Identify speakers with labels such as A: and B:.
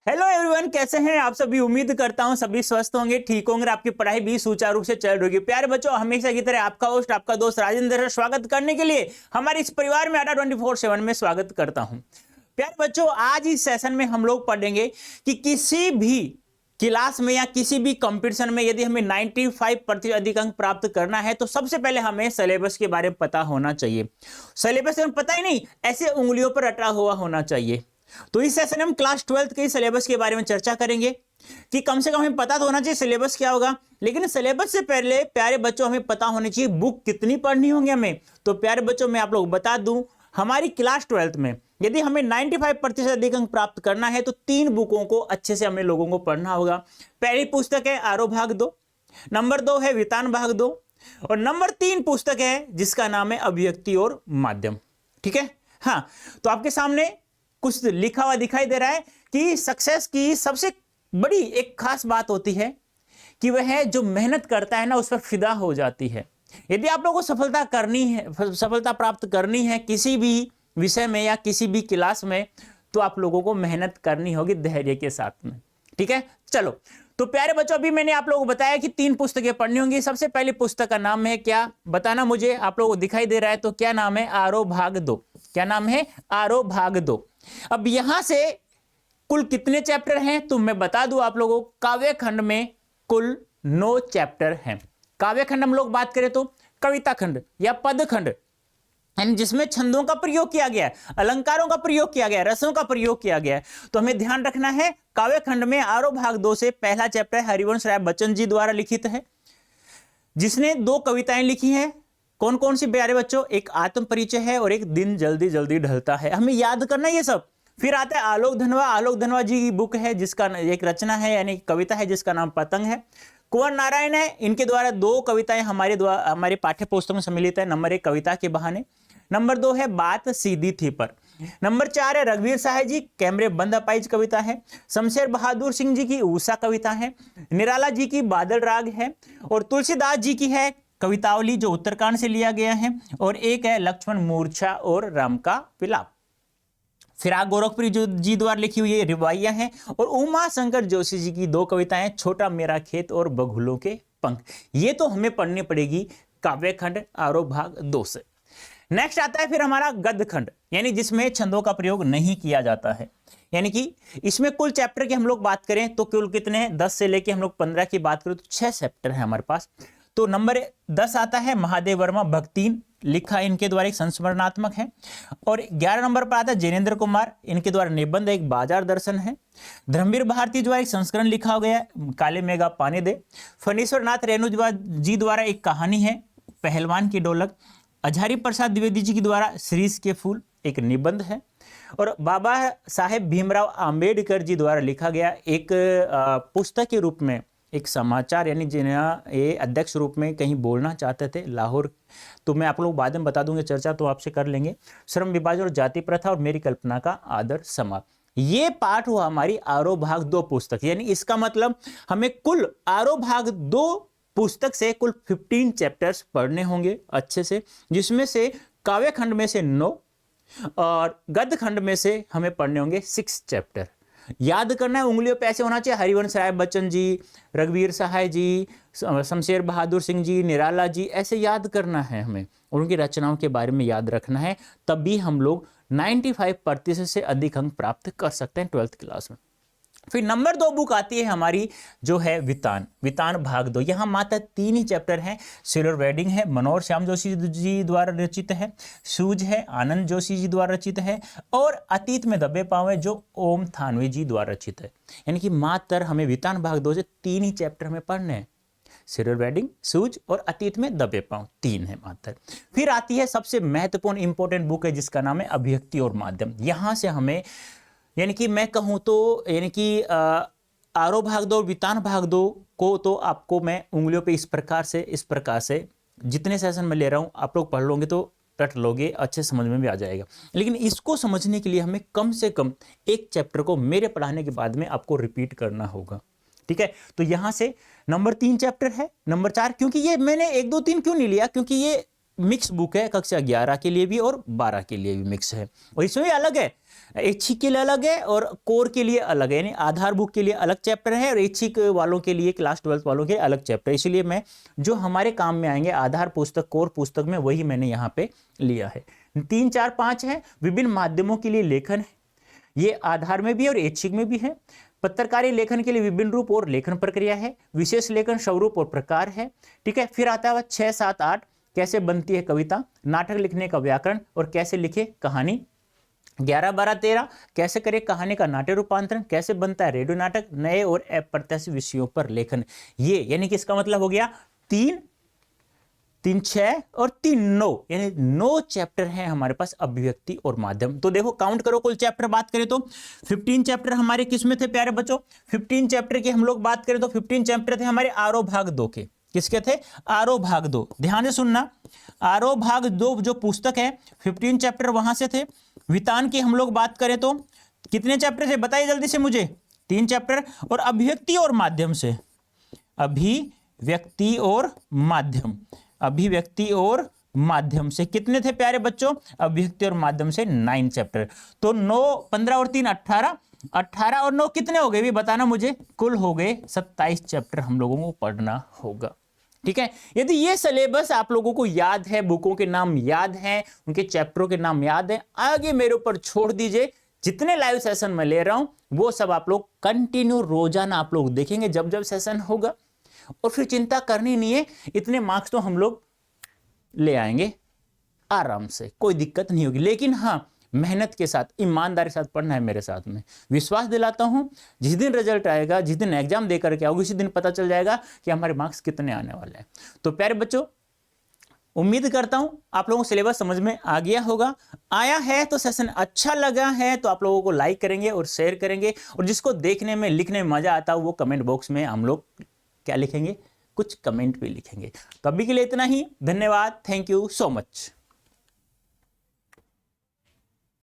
A: Hello everyone, कैसे हैं आप सभी। उम्मीद करता हूं सभी स्वस्थ होंगे, ठीक होंगे, आपकी पढ़ाई भी सुचारू रूप से चल रही होगी। प्यारे बच्चों, हमेशा की तरह आपका होस्ट, आपका दोस्त राजेंद्र है। स्वागत करने के लिए हमारे इस परिवार में अड्डा 24/7 में स्वागत करता हूं। प्यारे बच्चों, आज इस सेशन में हम लोग पढ़ेंगे कि किसी भी क्लास में या किसी भी कंपटीशन में यदि हमें 95% अधिक अंक प्राप्त करना है तो सबसे पहले हमें सिलेबस के बारे में पता होना चाहिए। सिलेबस पता ही नहीं, ऐसे उंगलियों पर रटा हुआ होना चाहिए। तो इस सेशन में हम क्लास 12 के सिलेबस के बारे में चर्चा करेंगे कि कम से कम हमें पता तो होना चाहिए सिलेबस क्या होगा। लेकिन सिलेबस से पहले प्यारे बच्चों हमें पता होनी चाहिए बुक कितनी पढ़नी होंगी हमें। तो प्यारे बच्चों मैं आप लोग बता दूं, हमारी क्लास 12 में यदि हमें 95% अधिक अंक प्राप्त करना है तो 3 बुकों को अच्छे से हमें लोगों को पढ़ना होगा। पहली पुस्तक है आरो भाग 2, नंबर 2 है वितान भाग 2 और नंबर 3 पुस्तक है जिसका नाम है अभिव्यक्ति और माध्यम। ठीक है, हाँ। तो आपके सामने कुछ लिखा हुआ दिखाई दे रहा है कि सक्सेस की सबसे बड़ी एक खास बात होती है कि वह जो मेहनत करता है ना उस पर फिदा हो जाती है। यदि आप लोगों को सफलता करनी है, सफलता प्राप्त करनी है किसी भी विषय में या किसी भी क्लास में, तो आप लोगों को मेहनत करनी होगी धैर्य के साथ में। ठीक है, चलो। तो प्यारे बच्चों, अभी मैंने आप लोगों को बताया कि 3 पुस्तकें पढ़नी होंगी। सबसे पहली पुस्तक का नाम है क्या, बताना मुझे। आप लोगों को दिखाई दे रहा है तो क्या नाम है? आरो भाग 2। क्या नाम है? आरो भाग 2। अब यहां से कुल कितने चैप्टर हैं तो मैं बता दूं आप लोगों को। काव्य खंड में कुल 9 चैप्टर हैं। काव्य खंड हम लोग बात करें तो कविता खंड या पद खंड, यानी जिसमें छंदों का प्रयोग किया गया है, अलंकारों का प्रयोग किया गया है, रसों का प्रयोग किया गया है। तो हमें ध्यान रखना है काव्य खंड में आरो भाग 2 से पहला चैप्टर हरिवंश राय बच्चन जी द्वारा लिखित है, जिसने 2 कविताएं लिखी हैं। कौन कौन सी प्यारे बच्चों? एक आत्म परिचय है और एक दिन जल्दी जल्दी ढलता है। हमें याद करना है ये सब। फिर आता है आलोक धनवा। आलोक धनवा जी की बुक है जिसका एक रचना है यानी कविता है जिसका नाम पतंग है। कुंवर नारायण है, इनके द्वारा 2 कविताएं हमारे पाठ्य पुस्तक में सम्मिलित है। नंबर 1 कविता के बहाने, नंबर 2 है बात सीधी थी पर, नंबर 4 है रघुवीर साहब जी कैमरे बंद अपाइज कविता है, शमशेर बहादुर सिंह जी की ऊषा कविता है, निराला जी की बादल राग है और तुलसीदास जी की है कवितावली जो उत्तरकांड से लिया गया है, और एक है लक्ष्मण मूर्छा और राम का विलाप। फिराक गोरखपुरी जी द्वारा लिखी हुई रिवाइयां हैं और उमा शंकर जोशी जी की 2 कविताएं छोटा मेरा खेत और बघुलों के पंख। ये तो हमें पढ़नी पड़ेगी काव्य खंड आरो भाग 2 से। नेक्स्ट आता है फिर हमारा गद्य खंड, यानी जिसमें छंदों का प्रयोग नहीं किया जाता है। यानी कि इसमें कुल चैप्टर की हम लोग बात करें तो कुल कितने हैं? 10 से लेके हम लोग 15 की बात करें तो 6 चैप्टर है हमारे पास। तो नंबर 10 आता है महादेव वर्मा भक्तिन, लिखा इनके द्वारा एक संस्मरणात्मक है। और 11 नंबर पर आता है जैनेन्द्र कुमार, इनके द्वारा निबंध एक बाजार दर्शन है। धर्मवीर भारती द्वारा एक संस्करण लिखा हो गया है काले मेघा पानी दे। फणीश्वर नाथ रेणु जी द्वारा एक कहानी है पहलवान की ढोलक। अझारी प्रसाद द्विवेदी जी के द्वारा श्रीश के फूल एक निबंध है। और बाबा साहेब भीमराव आम्बेडकर जी द्वारा लिखा गया एक पुस्तक के रूप में एक समाचार, यानी जिन्हें ये अध्यक्ष रूप में कहीं बोलना चाहते थे लाहौर, तो मैं आप लोग बाद में बता दूंगा, चर्चा तो आपसे कर लेंगे। श्रम विभाजन और जाति प्रथा और मेरी कल्पना का आदर समाप्त। ये पाठ हुआ हमारी आरो भाग 2 पुस्तक। यानी इसका मतलब हमें कुल आरो भाग 2 पुस्तक से कुल 15 चैप्टर्स पढ़ने होंगे अच्छे से, जिसमें से काव्य खंड में से 9 और गद्य खंड में से हमें पढ़ने होंगे 6 चैप्टर। याद करना है, उंगलियों पे ऐसे होना चाहिए हरिवंश राय बच्चन जी, रघुवीर साहब जी, शमशेर बहादुर सिंह जी, निराला जी, ऐसे याद करना है हमें, उनकी रचनाओं के बारे में याद रखना है। तब भी हम लोग 95% से अधिक अंक प्राप्त कर सकते हैं 12th क्लास में। फिर नंबर 2 बुक आती है हमारी जो है वितान भाग 2। यहाँ मात्र 3 ही चैप्टर हैं। सिल्वर वेडिंग है, मनोहर श्याम जोशी जी द्वारा रचित है। सूझ है, आनंद जोशी जी द्वारा रचित है। और अतीत में दबे पाँव है जो ओम थानवी जी द्वारा रचित है। यानी कि मात्र हमें वितान भाग 2 से 3 ही चैप्टर हमें पढ़ने हैं। सिल्वर वेडिंग, सूझ और अतीत में दबे पाँव 3 है मात्र। फिर आती है सबसे महत्वपूर्ण इंपॉर्टेंट बुक है जिसका नाम है अभिव्यक्ति और माध्यम। यहाँ से हमें, यानी कि मैं कहूँ तो, यानी कि आरो भाग 2 और वितान भाग 2 को तो आपको मैं उंगलियों पे इस प्रकार से जितने सेशन में ले रहा हूँ आप लोग पढ़ लोगे तो रट लोगे, अच्छे समझ में भी आ जाएगा। लेकिन इसको समझने के लिए हमें कम से कम एक चैप्टर को मेरे पढ़ाने के बाद में आपको रिपीट करना होगा। ठीक है, तो यहाँ से नंबर 3 चैप्टर है, नंबर 4, क्योंकि ये मैंने 1 2 3 क्यों नहीं लिया, क्योंकि ये मिक्स बुक है, कक्षा 11 के लिए भी और 12 के लिए भी मिक्स है। और इसमें भी अलग है, ऐच्छिक के लिए अलग है और कोर के लिए अलग है, यानी आधार बुक के लिए अलग चैप्टर है और ऐच्छिक वालों के लिए, क्लास 12 वालों के लिए अलग चैप्टर है। इसलिए मैं जो हमारे काम में आएंगे आधार पुस्तक, कोर पुस्तक में, वही मैंने यहाँ पे लिया है। 3, 4, 5 है विभिन्न माध्यमों के लिए लेखन है, ये आधार में भी है और ऐच्छिक में भी है। पत्रकारी लेखन के लिए विभिन्न रूप और लेखन प्रक्रिया है, विशेष लेखन, स्वरूप और प्रकार है, ठीक है। फिर आता है 6, 7, 8 कैसे बनती है कविता, नाटक लिखने का व्याकरण और कैसे लिखे कहानी। 11, 12, 13 कैसे करे कहानी का नाट्य रूपांतरण, कैसे बनता है रेडियो नाटक, नए और अप्रत्याशित विषयों पर लेखन। ये यानी कि इसका मतलब हो गया 3, 6 और 3, 9, यानी 9 चैप्टर हैं हमारे पास अभिव्यक्ति और माध्यम। तो देखो काउंट करो, कुल चैप्टर बात करें तो 15 चैप्टर हमारे किस में थे प्यारे बच्चों? 15 चैप्टर की हम लोग बात करें तो 15 चैप्टर थे हमारे आरोह भाग 2 के। किसके थे? आरोह भाग 2। ध्यान से सुनना, आरोह भाग 2 जो पुस्तक है 15 चैप्टर वहां से थे। वितान की हम लोग बात करें तो कितने चैप्टर थे बताइए जल्दी से मुझे? 3 चैप्टर। और अभिव्यक्ति और माध्यम से, अभिव्यक्ति और माध्यम, अभिव्यक्ति और माध्यम से कितने थे प्यारे बच्चों? अभिव्यक्ति और माध्यम से 9 चैप्टर। तो 9, 15 और 3 18, 18 और 9 कितने हो गए भी बताना मुझे? कुल हो गए 27 चैप्टर हम लोगों को पढ़ना होगा, ठीक है। यदि ये सिलेबस आप लोगों को याद है, बुकों के नाम याद हैं, उनके चैप्टरों के नाम याद हैं, आगे मेरे ऊपर छोड़ दीजिए। जितने लाइव सेशन मैं ले रहा हूं वो सब आप लोग कंटिन्यू रोजाना आप लोग देखेंगे जब जब सेशन होगा, और फिर चिंता करनी नहीं है, इतने मार्क्स तो हम लोग ले आएंगे आराम से, कोई दिक्कत नहीं होगी। लेकिन हाँ, मेहनत के साथ, ईमानदारी के साथ पढ़ना है मेरे साथ में। विश्वास दिलाता हूं जिस दिन रिजल्ट आएगा, जिस दिन एग्जाम देकर के आओगे, उसी दिन पता चल जाएगा कि हमारे मार्क्स कितने आने वाले हैं। तो प्यारे बच्चों, उम्मीद करता हूं आप लोगों को सिलेबस समझ में आ गया होगा। आया है तो सेशन अच्छा लगा है तो आप लोगों को लाइक करेंगे और शेयर करेंगे, और जिसको देखने में, लिखने में मजा आता है वो कमेंट बॉक्स में हम लोग क्या लिखेंगे? कुछ कमेंट भी लिखेंगे। तो अभी के लिए इतना ही, धन्यवाद, थैंक यू सो मच।